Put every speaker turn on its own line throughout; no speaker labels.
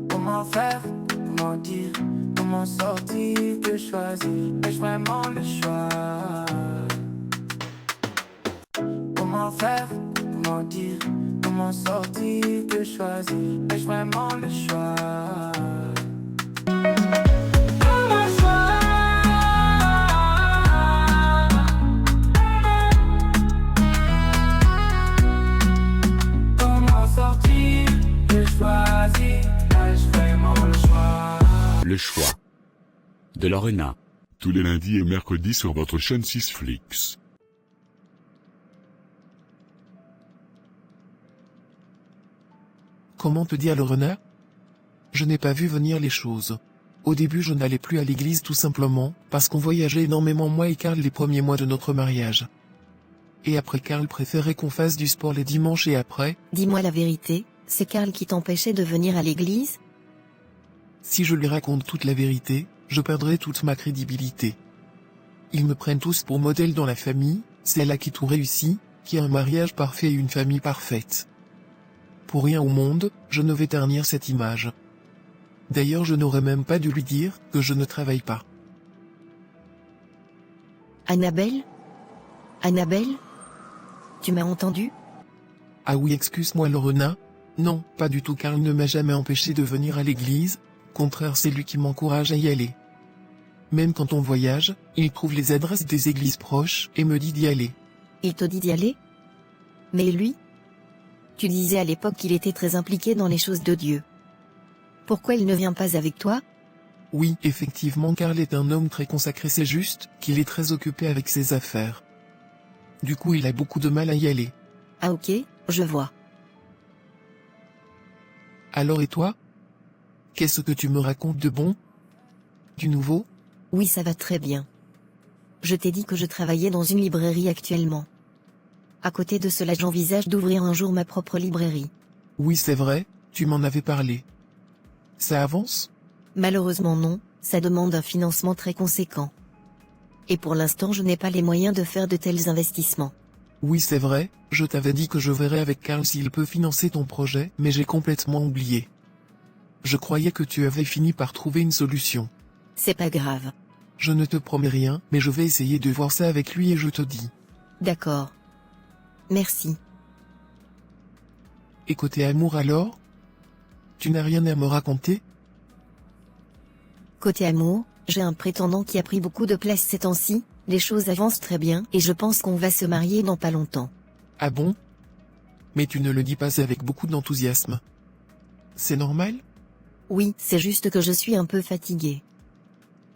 Comment faire, comment dire, comment sortir, que choisir, ai-je vraiment le choix? Comment faire, comment dire, comment sortir, que choisir, ai-je vraiment le choix? Comment choisir? Comment sortir, que choisir, ai-je vraiment le choix?
Le choix de Lorena.
Tous les lundis et mercredis sur votre chaîne 6Flix.
Comment te dire, Lorena? Je n'ai pas vu venir les choses. Au début, je n'allais plus à l'église tout simplement, parce qu'on voyageait énormément moi et Karl les premiers mois de notre mariage. Et après, Karl préférait qu'on fasse du sport les dimanches et après,
Dis-moi la vérité, c'est Karl qui t'empêchait de venir à l'église?
si je lui raconte toute la vérité, je perdrai toute ma crédibilité. Ils me prennent tous pour modèle dans la famille, celle à qui tout réussit, qui a un mariage parfait et une famille parfaite. Pour rien au monde, je ne vais ternir cette image. D'ailleurs, je n'aurais même pas dû lui dire que je ne travaille pas.
Annabelle? Annabelle? Tu m'as entendu?
Ah oui, excuse-moi, Lorena. Non, pas du tout, Karl ne m'a jamais empêché de venir à l'église. Au contraire, c'est lui qui m'encourage à y aller. Même quand on voyage, il trouve les adresses des églises proches et me dit d'y aller.
Il te dit d'y aller? Mais lui? Tu disais à l'époque qu'il était très impliqué dans les choses de Dieu. Pourquoi il ne vient pas avec toi?
Oui, effectivement, Karl est un homme très consacré, c'est juste qu'il est très occupé avec ses affaires. Du coup, il a beaucoup de mal à y aller.
Ah ok, je vois.
Alors et toi? Qu'est-ce que tu me racontes de bon? Du nouveau?
Oui, ça va très bien. Je t'ai dit que je travaillais dans une librairie actuellement. À côté de cela, j'envisage d'ouvrir un jour ma propre librairie.
Oui, c'est vrai, tu m'en avais parlé. Ça avance?
Malheureusement non, ça demande un financement très conséquent. Et pour l'instant, je n'ai pas les moyens de faire de tels investissements.
Oui, c'est vrai, je t'avais dit que je verrais avec Karl s'il peut financer ton projet, mais j'ai complètement oublié. Je croyais que tu avais fini par trouver une solution.
C'est pas grave.
Je ne te promets rien, mais je vais essayer de voir ça avec lui et je te dis.
D'accord. Merci.
Et côté amour alors? Tu n'as rien à me raconter?
Côté amour, j'ai un prétendant qui a pris beaucoup de place ces temps-ci, les choses avancent très bien et je pense qu'on va se marier dans pas longtemps.
Ah bon? Mais tu ne le dis pas avec beaucoup d'enthousiasme. C'est normal?
Oui, c'est juste que je suis un peu fatiguée.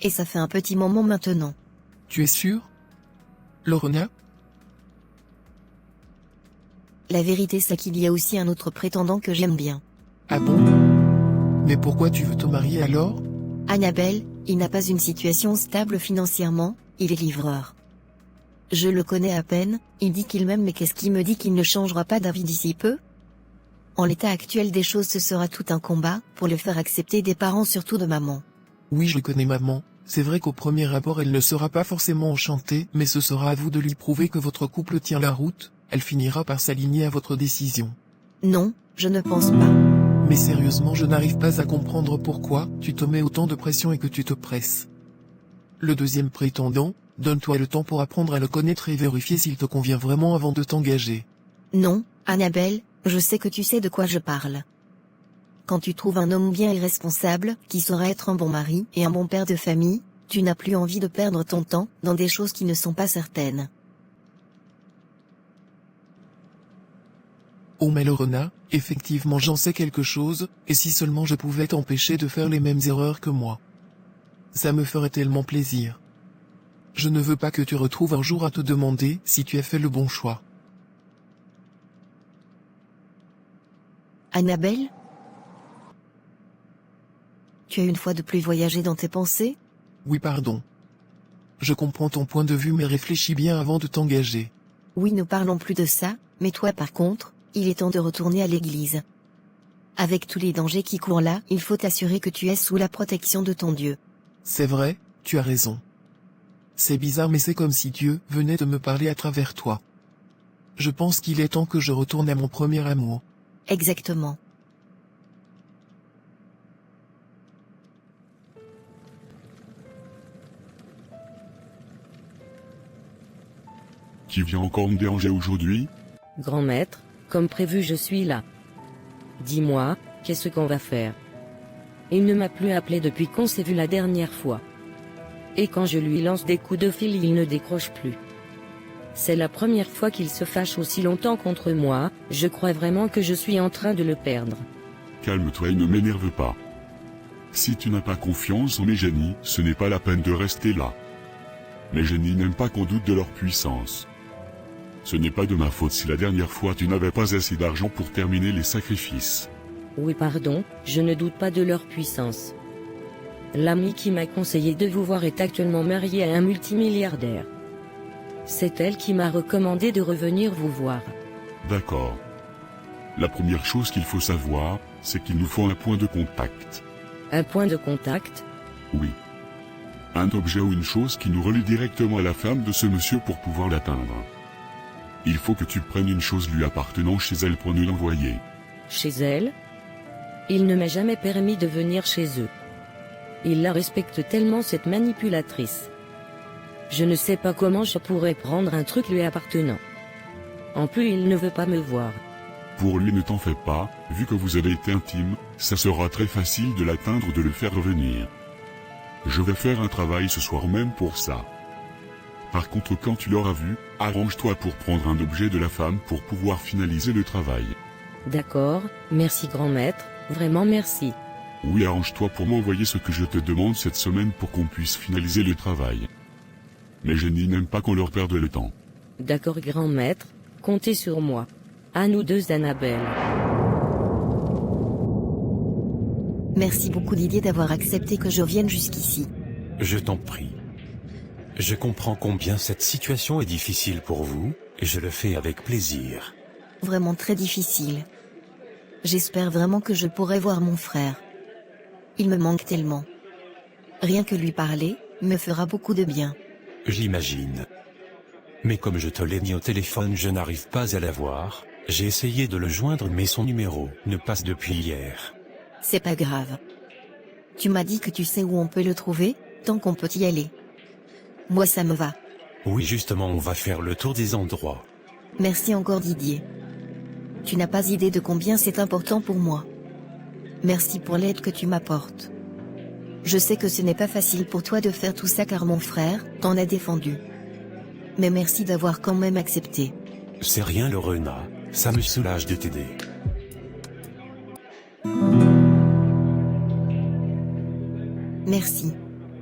Et ça fait un petit moment maintenant.
Tu es sûr? Lorena?
La vérité c'est qu'il y a aussi un autre prétendant que j'aime bien.
Ah bon? Mais pourquoi tu veux te marier alors?
Annabelle, il n'a pas une situation stable financièrement, il est livreur. Je le connais à peine, il dit qu'il m'aime mais qu'est-ce qui me dit qu'il ne changera pas d'avis d'ici peu? En l'état actuel des choses ce sera tout un combat, pour le faire accepter des parents surtout de maman.
Oui, je connais maman. C'est vrai qu'au premier abord elle ne sera pas forcément enchantée, mais ce sera à vous de lui prouver que votre couple tient la route, elle finira par s'aligner à votre décision.
Non, je ne pense pas.
Mais sérieusement, je n'arrive pas à comprendre pourquoi tu te mets autant de pression et que tu te presses. Le deuxième prétendant, donne-toi le temps pour apprendre à le connaître et vérifier s'il te convient vraiment avant de t'engager.
Non, Annabelle, je sais que tu sais de quoi je parle. Quand tu trouves un homme bien et responsable, qui saura être un bon mari et un bon père de famille, tu n'as plus envie de perdre ton temps dans des choses qui ne sont pas certaines.
Oh mais Lorena, effectivement j'en sais quelque chose, et si seulement je pouvais t'empêcher de faire les mêmes erreurs que moi. Ça me ferait tellement plaisir. Je ne veux pas que tu retrouves un jour à te demander si tu as fait le bon choix.
Annabelle? Tu as une fois de plus voyagé dans tes pensées?
Oui, pardon. Je comprends ton point de vue mais réfléchis bien avant de t'engager.
Oui, ne parlons plus de ça, mais toi par contre, il est temps de retourner à l'église. Avec tous les dangers qui courent là, il faut t'assurer que tu es sous la protection de ton Dieu.
C'est vrai, tu as raison. C'est bizarre mais c'est comme si Dieu venait de me parler à travers toi. Je pense qu'il est temps que je retourne à mon premier amour.
Exactement.
Qui vient encore me déranger aujourd'hui?
Grand maître, comme prévu je suis là. Dis-moi, qu'est-ce qu'on va faire? Il ne m'a plus appelé depuis qu'on s'est vu la dernière fois. Et quand je lui lance des coups de fil il ne décroche plus. C'est la première fois qu'il se fâche aussi longtemps contre moi, je crois vraiment que je suis en train de le perdre.
Calme-toi et ne m'énerve pas. Si tu n'as pas confiance en mes génies, ce n'est pas la peine de rester là. Mes génies n'aiment pas qu'on doute de leur puissance. Ce n'est pas de ma faute si la dernière fois tu n'avais pas assez d'argent pour terminer les sacrifices.
Oui pardon, je ne doute pas de leur puissance. L'ami qui m'a conseillé de vous voir est actuellement mariée à un multimilliardaire. C'est elle qui m'a recommandé de revenir vous voir.
D'accord. La première chose qu'il faut savoir, c'est qu'il nous faut un point de contact.
Un point de contact?
Oui. Un objet ou une chose qui nous relie directement à la femme de ce monsieur pour pouvoir l'atteindre. Il faut que tu prennes une chose lui appartenant chez elle pour nous l'envoyer.
Chez elle? Il ne m'a jamais permis de venir chez eux. Il la respecte tellement cette manipulatrice. Je ne sais pas comment je pourrais prendre un truc lui appartenant. En plus il ne veut pas me voir.
Pour lui ne t'en fais pas, vu que vous avez été intime, ça sera très facile de l'atteindre de le faire revenir. Je vais faire un travail ce soir même pour ça. Par contre quand tu l'auras vu, arrange-toi pour prendre un objet de la femme pour pouvoir finaliser le travail.
D'accord, merci grand maître, vraiment merci.
Oui, arrange-toi pour m'envoyer ce que je te demande cette semaine pour qu'on puisse finaliser le travail. Mes génies n'aiment pas qu'on leur perde le temps.
D'accord grand maître, comptez sur moi. À nous deux Annabelle.
Merci beaucoup Didier d'avoir accepté que je vienne jusqu'ici.
Je t'en prie. Je comprends combien cette situation est difficile pour vous, et je le fais avec plaisir.
Vraiment très difficile. J'espère vraiment que je pourrai voir mon frère. Il me manque tellement. Rien que lui parler, me fera beaucoup de bien.
J'imagine. Mais comme je te l'ai mis au téléphone, je n'arrive pas à l'avoir. J'ai essayé de le joindre mais son numéro ne passe depuis hier.
C'est pas grave. Tu m'as dit que tu sais où on peut le trouver, tant qu'on peut y aller. Moi ça me va.
Oui justement on va faire le tour des endroits.
Merci encore Didier. Tu n'as pas idée de combien c'est important pour moi. Merci pour l'aide que tu m'apportes. Je sais que ce n'est pas facile pour toi de faire tout ça car mon frère t'en a défendu. Mais merci d'avoir quand même accepté.
C'est rien Lorena, ça me soulage de t'aider.
Merci.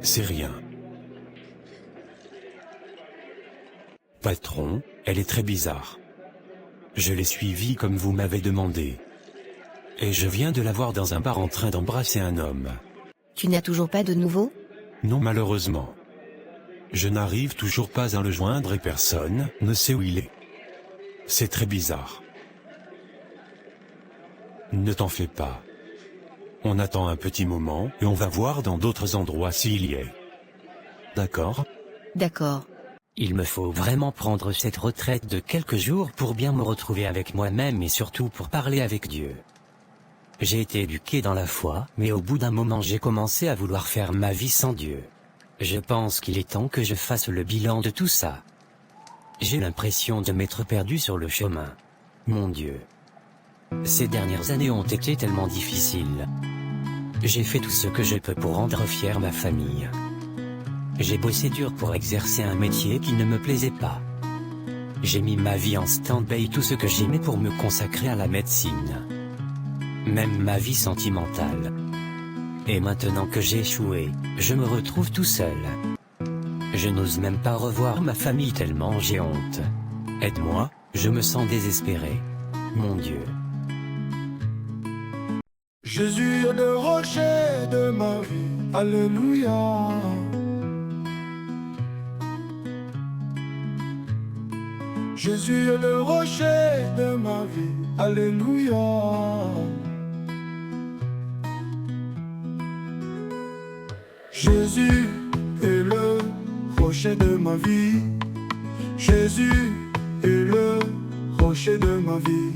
C'est rien. Patron, elle est très bizarre. Je l'ai suivie comme vous m'avez demandé. Et je viens de la voir dans un bar en train d'embrasser un homme.
Tu n'as toujours pas de nouveau?
Non malheureusement. Je n'arrive toujours pas à le joindre et personne ne sait où il est. C'est très bizarre. Ne t'en fais pas. On attend un petit moment et on va voir dans d'autres endroits s'il y est. D'accord?
D'accord.
Il me faut vraiment prendre cette retraite de quelques jours pour bien me retrouver avec moi-même et surtout pour parler avec Dieu. J'ai été éduqué dans la foi, mais au bout d'un moment j'ai commencé à vouloir faire ma vie sans Dieu. Je pense qu'il est temps que je fasse le bilan de tout ça. J'ai l'impression de m'être perdu sur le chemin. Mon Dieu. Ces dernières années ont été tellement difficiles. J'ai fait tout ce que je peux pour rendre fière ma famille. J'ai bossé dur pour exercer un métier qui ne me plaisait pas. J'ai mis ma vie en stand-by, tout ce que j'aimais pour me consacrer à la médecine. Même ma vie sentimentale. Et maintenant que j'ai échoué, je me retrouve tout seul. Je n'ose même pas revoir ma famille tellement j'ai honte. Aide-moi, je me sens désespéré. Mon Dieu.
Jésus est le rocher de ma vie, alléluia. Jésus est le rocher de ma vie, alléluia. Jésus est le rocher de ma vie. Jésus est le rocher de ma vie.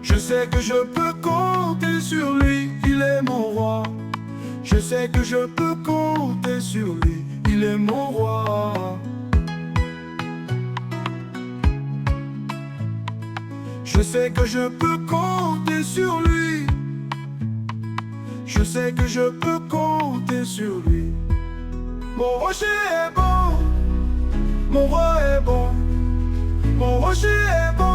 Je Je sais que je peux compter sur lui, il est mon roi. Je sais que je peux compter sur lui, il est mon roi. Je sais que je peux compter sur lui. Je sais que je peux compter sur lui. Mon rocher est bon, mon roi est bon, mon rocher est bon.